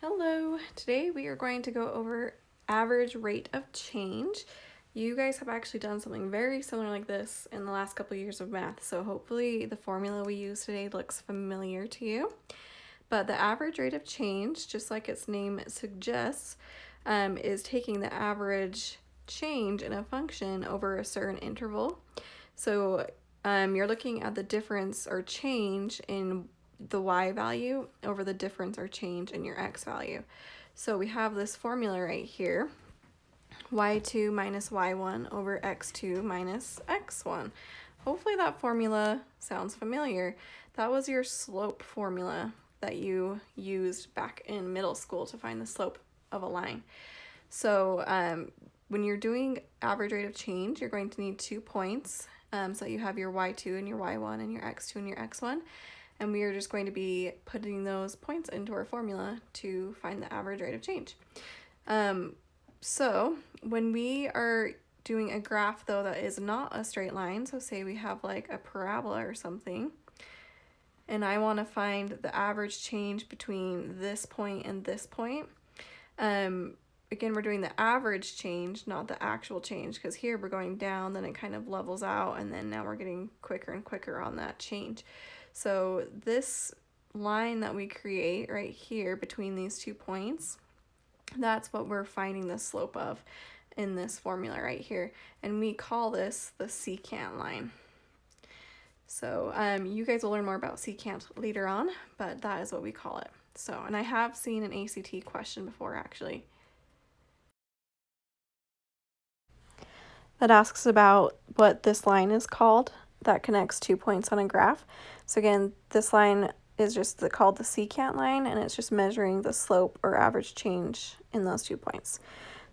Hello, today we are going to go over average rate of change. You guys have actually done something very similar like this in the last couple of years of math, so hopefully the formula we use today looks familiar to you. But the average rate of change, just like its name suggests, is taking the average change in a function over a certain interval. So you're looking at the difference or change in the y value over the difference or change in your x value. So we have this formula right here, y2 minus y1 over x2 minus x1. Hopefully that formula sounds familiar. That was your slope formula that you used back in middle school to find the slope of a line. So when you're doing average rate of change, you're going to need 2 points. So you have your y2 and your y1 and your x2 and your x1. And we are just going to be putting those points into our formula to find the average rate of change. So when we are doing a graph, though, that is not a straight line, so say we have like a parabola or something, and I want to find the average change between this point and this point, again, we're doing the average change, not the actual change, because here we're going down, then it kind of levels out, and then now we're getting quicker and quicker on that change. So this line that we create right here between these 2 points, that's what we're finding the slope of in this formula right here. And we call this the secant line. So you guys will learn more about secant later on, but that is what we call it. So, and I have seen an ACT question before actually that asks about what this line is called that connects 2 points on a graph. So again, this line is just called the secant line, and it's just measuring the slope or average change in those 2 points.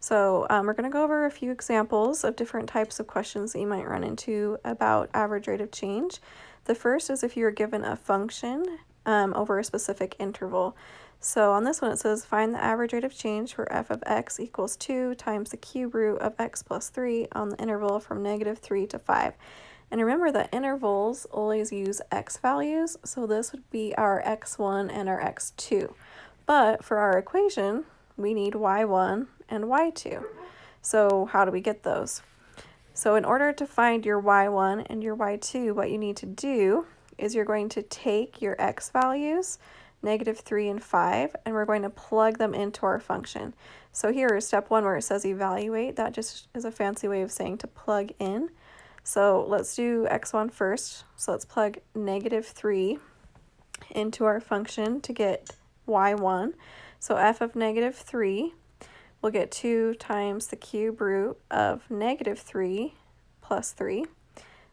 So we're going to go over a few examples of different types of questions that you might run into about average rate of change. The first is if you were given a function over a specific interval. So on this one it says find the average rate of change for f of x equals 2 times the cube root of x plus 3 on the interval from -3 to 5. And remember that intervals always use x values, so this would be our x1 and our x2. But for our equation, we need y1 and y2. So how do we get those? So in order to find your y1 and your y2, what you need to do is you're going to take your x values, -3 and 5, and we're going to plug them into our function. So here is step 1 where it says evaluate. That just is a fancy way of saying to plug in. So let's do x1 first. So let's plug -3 into our function to get y1. So f of -3, we'll get 2 times the cube root of -3 plus 3.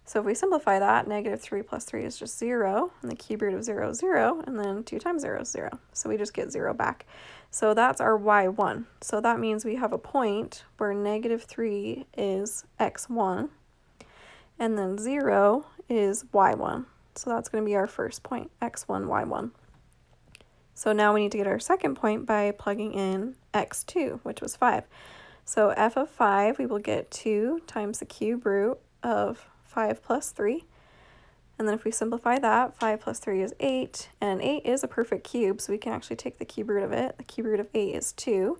So if we simplify that, -3 plus 3 is just 0, and the cube root of 0 is 0, and then 2 times 0 is 0. So we just get 0 back. So that's our y1. So that means we have a point where -3 is x1, and then 0 is y1. So that's going to be our first point, x1, y1. So now we need to get our second point by plugging in x2, which was 5. So f of 5, we will get 2 times the cube root of 5 plus 3. And then if we simplify that, 5 plus 3 is 8, and 8 is a perfect cube, so we can actually take the cube root of it. The cube root of 8 is 2.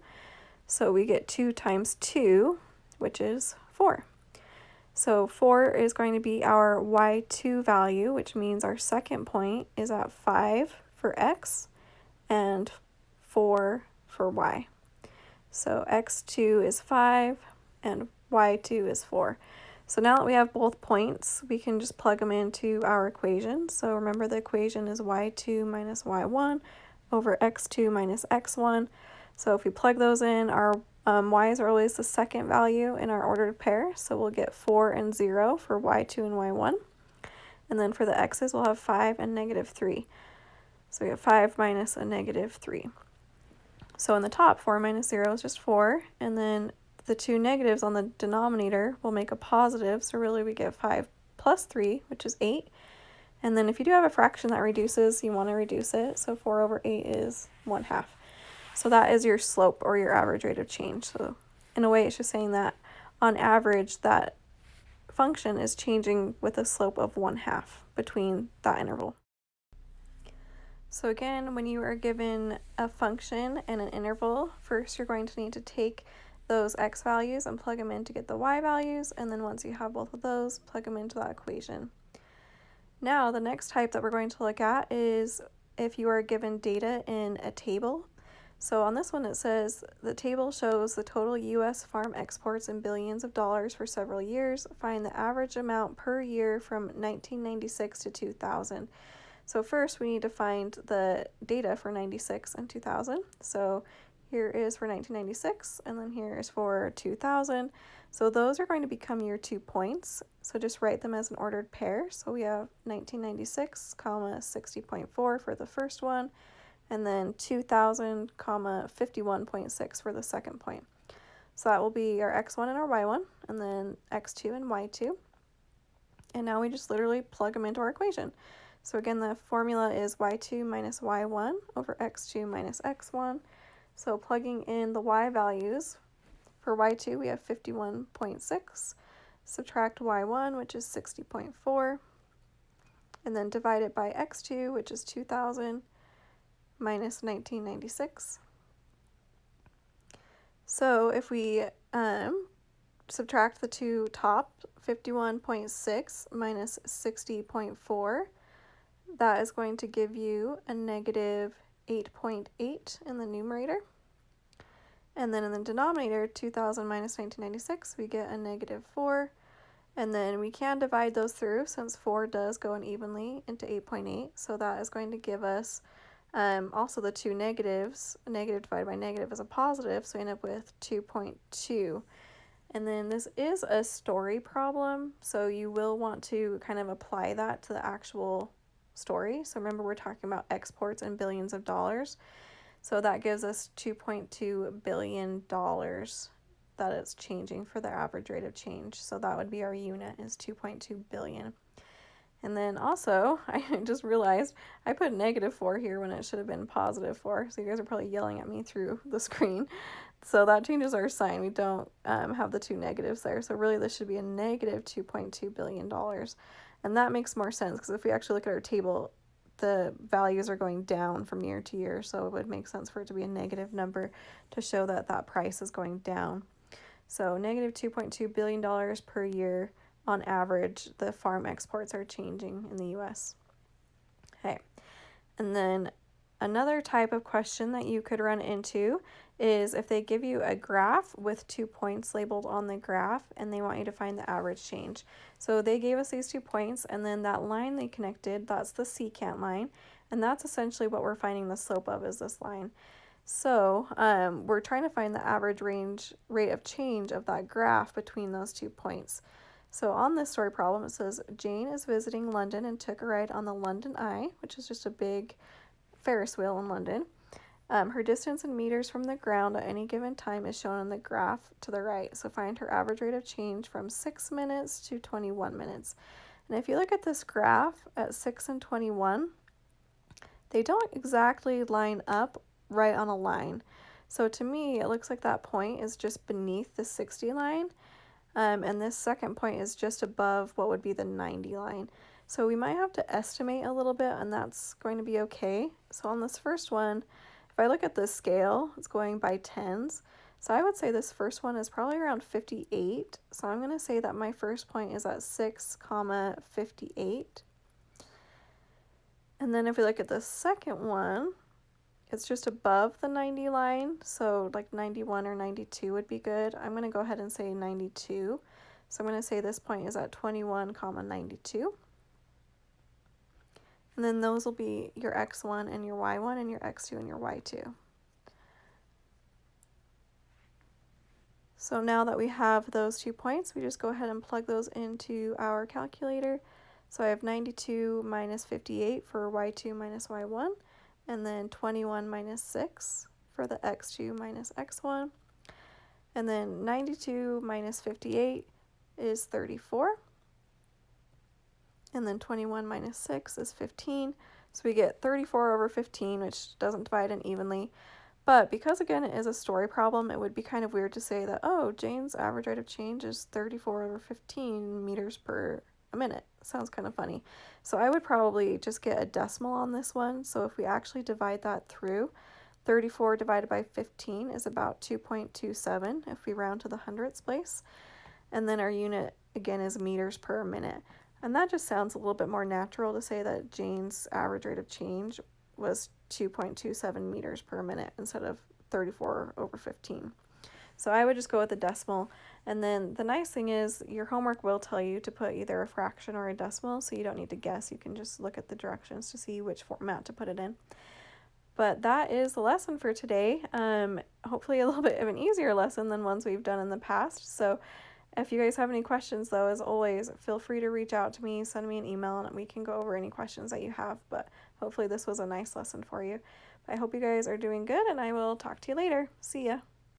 So we get 2 times 2, which is 4. So 4 is going to be our y2 value, which means our second point is at 5 for x and 4 for y. So x2 is 5 and y2 is 4. So now that we have both points, we can just plug them into our equation. So remember the equation is y2 minus y1 over x2 minus x1. So if we plug those in, our y's are always the second value in our ordered pair. So we'll get 4 and 0 for y2 and y1. And then for the x's, we'll have 5 and -3. So we have 5 minus a -3. So in the top, 4 minus 0 is just 4. And then the two negatives on the denominator will make a positive. So really we get 5 plus 3, which is 8. And then if you do have a fraction that reduces, you want to reduce it. So 4 over 8 is 1/2. So that is your slope or your average rate of change. So in a way, it's just saying that on average, that function is changing with a slope of 1/2 between that interval. So again, when you are given a function and an interval, first you're going to need to take those x values and plug them in to get the y values, and then once you have both of those, plug them into that equation. Now, the next type that we're going to look at is if you are given data in a table. So on this one it says, the table shows the total U.S. farm exports in billions of dollars for several years. Find the average amount per year from 1996 to 2000. So first we need to find the data for 96 and 2000. So here is for 1996, and then here is for 2000. So those are going to become your 2 points. So just write them as an ordered pair. So we have 1996, 60.4 for the first one, and then 2000, 51.6 for the second point. So that will be our x1 and our y1, and then x2 and y2. And now we just literally plug them into our equation. So again, the formula is y2 minus y1 over x2 minus x1. So plugging in the y values, for y2 we have 51.6, subtract y1, which is 60.4, and then divide it by x2, which is 2000, minus 1996. So if we subtract the two top, 51.6 minus 60.4, that is going to give you a negative 8.8 in the numerator. And then in the denominator, 2000 minus 1996, we get a negative 4. And then we can divide those through since 4 does go in evenly into 8.8. So that is going to give us also the two negatives. A negative divided by negative is a positive, so we end up with 2.2. And then this is a story problem, so you will want to kind of apply that to the actual story. So remember, we're talking about exports in billions of dollars. So that gives us $2.2 billion that it's changing for the average rate of change. So that would be our unit, is 2.2 billion. And then also, I just realized I put -4 here when it should have been +4. So you guys are probably yelling at me through the screen. So that changes our sign. We don't have the two negatives there. So really this should be a negative $2.2 billion. And that makes more sense because if we actually look at our table, the values are going down from year to year. So it would make sense for it to be a negative number to show that that price is going down. So negative $2.2 billion per year on average, the farm exports are changing in the U.S. Okay, and then another type of question that you could run into is if they give you a graph with 2 points labeled on the graph and they want you to find the average change. So they gave us these 2 points, and then that line they connected, that's the secant line, and that's essentially what we're finding the slope of, is this line. So we're trying to find the average rate of change of that graph between those 2 points. So on this story problem, it says, Jane is visiting London and took a ride on the London Eye, which is just a big Ferris wheel in London. Her distance in meters from the ground at any given time is shown on the graph to the right. So find her average rate of change from 6 minutes to 21 minutes. And if you look at this graph at 6 and 21, they don't exactly line up right on a line. So to me, it looks like that point is just beneath the 60 line. And this second point is just above what would be the 90 line. So we might have to estimate a little bit, and that's going to be okay. So on this first one, if I look at this scale, it's going by tens. So I would say this first one is probably around 58. So I'm going to say that my first point is at 6, 58. And then if we look at the second one, it's just above the 90 line, so like 91 or 92 would be good. I'm going to go ahead and say 92. So I'm going to say this point is at 21, 92. And then those will be your x1 and your y1 and your x2 and your y2. So now that we have those 2 points, we just go ahead and plug those into our calculator. So I have 92 minus 58 for y2 minus y1. And then 21 minus 6 for the x2 minus x1. And then 92 minus 58 is 34. And then 21 minus 6 is 15. So we get 34 over 15, which doesn't divide in evenly. But because, again, it is a story problem, it would be kind of weird to say that, oh, Jane's average rate of change is 34 over 15 meters per minute. sounds kind of funny. So I would probably just get a decimal on this one. So if we actually divide that through, 34 divided by 15 is about 2.27 if we round to the hundredths place. And then our unit, again, is meters per minute. And that just sounds a little bit more natural to say that Jane's average rate of change was 2.27 meters per minute instead of 34 over 15. So I would just go with the decimal. And then the nice thing is your homework will tell you to put either a fraction or a decimal, so you don't need to guess. You can just look at the directions to see which format to put it in. But that is the lesson for today. Hopefully a little bit of an easier lesson than ones we've done in the past. So if you guys have any questions, though, as always, feel free to reach out to me, send me an email, and we can go over any questions that you have. But hopefully this was a nice lesson for you. I hope you guys are doing good, and I will talk to you later. See ya.